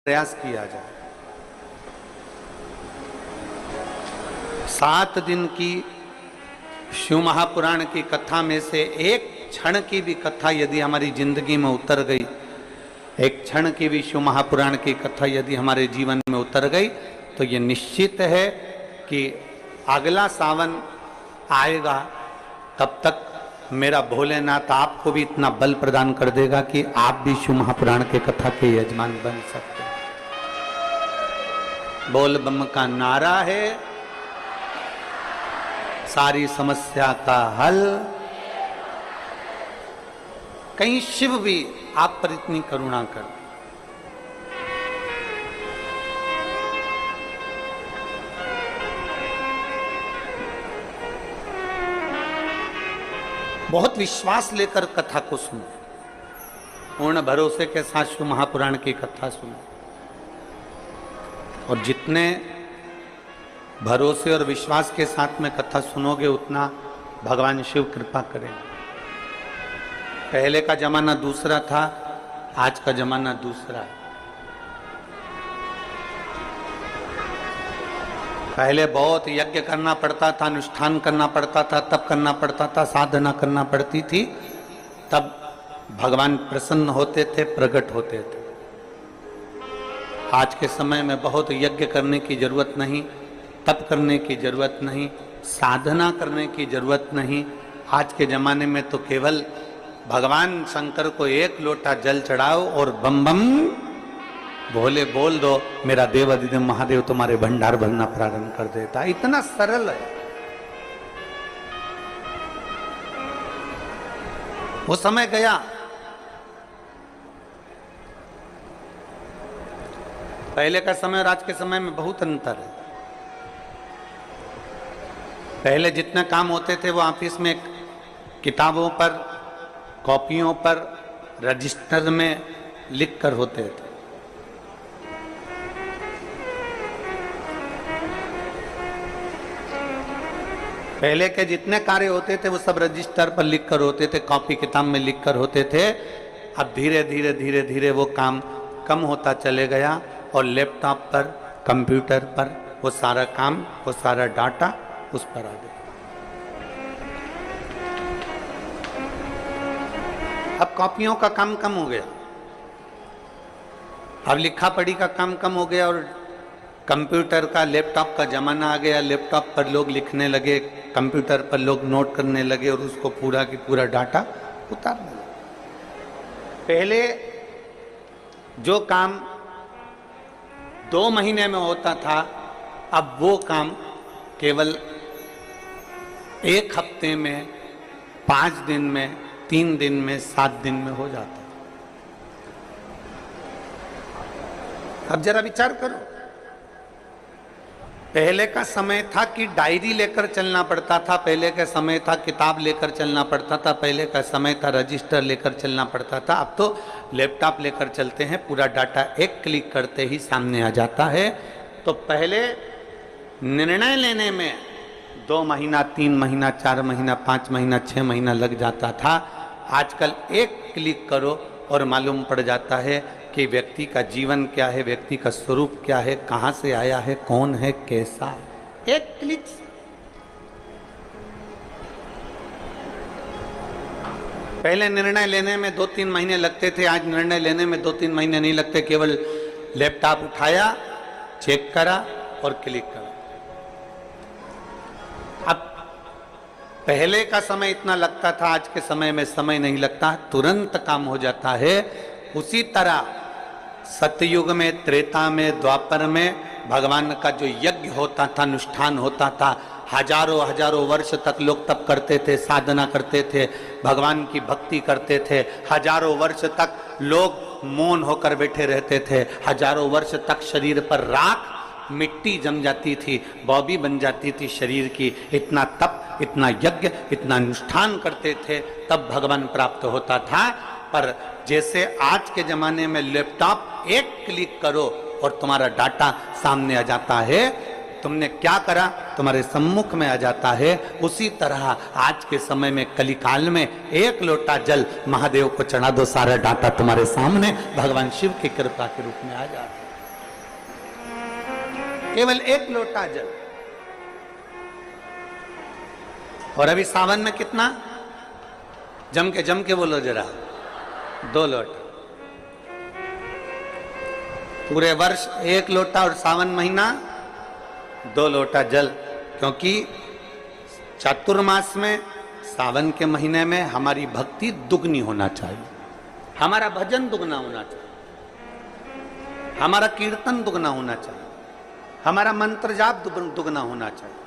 प्रयास किया जाए। 7 दिन की शिव महापुराण की कथा में से एक क्षण की भी कथा यदि हमारी जिंदगी में उतर गई, एक क्षण की भी शिव महापुराण की कथा यदि हमारे जीवन में उतर गई, तो ये निश्चित है कि अगला सावन आएगा तब तक मेरा भोलेनाथ आपको भी इतना बल प्रदान कर देगा कि आप भी शिव महापुराण के कथा के यजमान बन सकते हैं। बोल बम का नारा है, सारी समस्या का हल। कहीं शिव भी आप पर इतनी करुणा कर। बहुत विश्वास लेकर कथा को सुनो, पूर्ण भरोसे के साथ शिव महापुराण की कथा सुनो, और जितने भरोसे और विश्वास के साथ में कथा सुनोगे उतना भगवान शिव कृपा करेंगे। पहले का जमाना दूसरा था, आज का जमाना दूसरा है। पहले बहुत यज्ञ करना पड़ता था, अनुष्ठान करना पड़ता था, तब करना पड़ता था, साधना करना पड़ती थी, तब भगवान प्रसन्न होते थे, प्रकट होते थे। आज के समय में बहुत यज्ञ करने की जरूरत नहीं, तप करने की जरूरत नहीं, साधना करने की जरूरत नहीं। आज के जमाने में तो केवल भगवान शंकर को एक लोटा जल चढ़ाओ और बम बम भोले बोल दो, मेरा देव अधिदेव महादेव तुम्हारे भंडार भरना प्रारंभ कर देता। इतना सरल है। वो समय गया। पहले का समय और आज के समय में बहुत अंतर है। पहले जितने काम होते थे वो ऑफिस में किताबों पर, कॉपियों पर, रजिस्टर में लिख कर होते थे। पहले के जितने कार्य होते थे वो सब रजिस्टर पर लिख कर होते थे, कॉपी किताब में लिख कर होते थे। अब धीरे धीरे धीरे धीरे वो काम कम होता चले गया और लैपटॉप पर, कंप्यूटर पर वो सारा काम, वो सारा डाटा उस पर आ गया। अब कॉपियों का काम कम हो गया, अब लिखा पढ़ी का काम कम हो गया और कंप्यूटर का, लैपटॉप का जमाना आ गया। लैपटॉप पर लोग लिखने लगे, कंप्यूटर पर लोग नोट करने लगे और उसको पूरा की पूरा डाटा उतारने लगे। पहले जो काम 2 महीने में होता था, अब वो काम केवल 1 हफ्ते में, 5 दिन में, 3 दिन में, 7 दिन में हो जाता। अब जरा विचार करो, पहले का समय था कि डायरी लेकर चलना पड़ता था, पहले का समय था किताब लेकर चलना पड़ता था, पहले का समय था रजिस्टर लेकर चलना पड़ता था। अब तो लैपटॉप लेकर चलते हैं, पूरा डाटा एक क्लिक करते ही सामने आ जाता है। तो पहले निर्णय लेने में 2 महीना, 3 महीना, 4 महीना, 5 महीना, 6 महीना लग जाता था। आजकल एक क्लिक करो और मालूम पड़ जाता है कि व्यक्ति का जीवन क्या है, व्यक्ति का स्वरूप क्या है, कहाँ से आया है, कौन है, कैसा है, एक क्लिक। पहले निर्णय लेने में 2-3 महीने लगते थे, आज निर्णय लेने में 2-3 महीने नहीं लगते। केवल लैपटॉप उठाया, चेक करा और क्लिक करा। अब पहले का समय इतना लगता था, आज के समय में समय नहीं लगता, तुरंत काम हो जाता है। उसी तरह सतयुग में, त्रेता में, द्वापर में भगवान का जो यज्ञ होता था, अनुष्ठान होता था, हजारों हजारों वर्ष तक लोग तप करते थे, साधना करते थे, भगवान की भक्ति करते थे। हजारों वर्ष तक लोग मौन होकर बैठे रहते थे। हजारों वर्ष तक शरीर पर राख, मिट्टी जम जाती थी, बॉबी बन जाती थी शरीर की। इतना तप, इतना यज्ञ, इतना अनुष्ठान करते थे, तब भगवान प्राप्त होता था। पर जैसे आज के जमाने में लैपटॉप एक क्लिक करो और तुम्हारा डाटा सामने आ जाता है, तुमने क्या करा तुम्हारे सम्मुख में आ जाता है। उसी तरह आज के समय में, कलिकाल में, 1 लोटा जल महादेव को चढ़ा दो, सारा डाटा तुम्हारे सामने भगवान शिव की कृपा के रूप में आ जाता है। केवल 1 लोटा जल। और अभी सावन में कितना? जम के बोलो जरा, 2 लोटा। पूरे वर्ष 1 लोटा और सावन महीना 2 लोटा जल। क्योंकि चातुर्मास में, सावन के महीने में हमारी भक्ति दुगनी होना चाहिए, हमारा भजन दुगना होना चाहिए, हमारा कीर्तन दुगना होना चाहिए, हमारा मंत्र जाप दुगना होना चाहिए।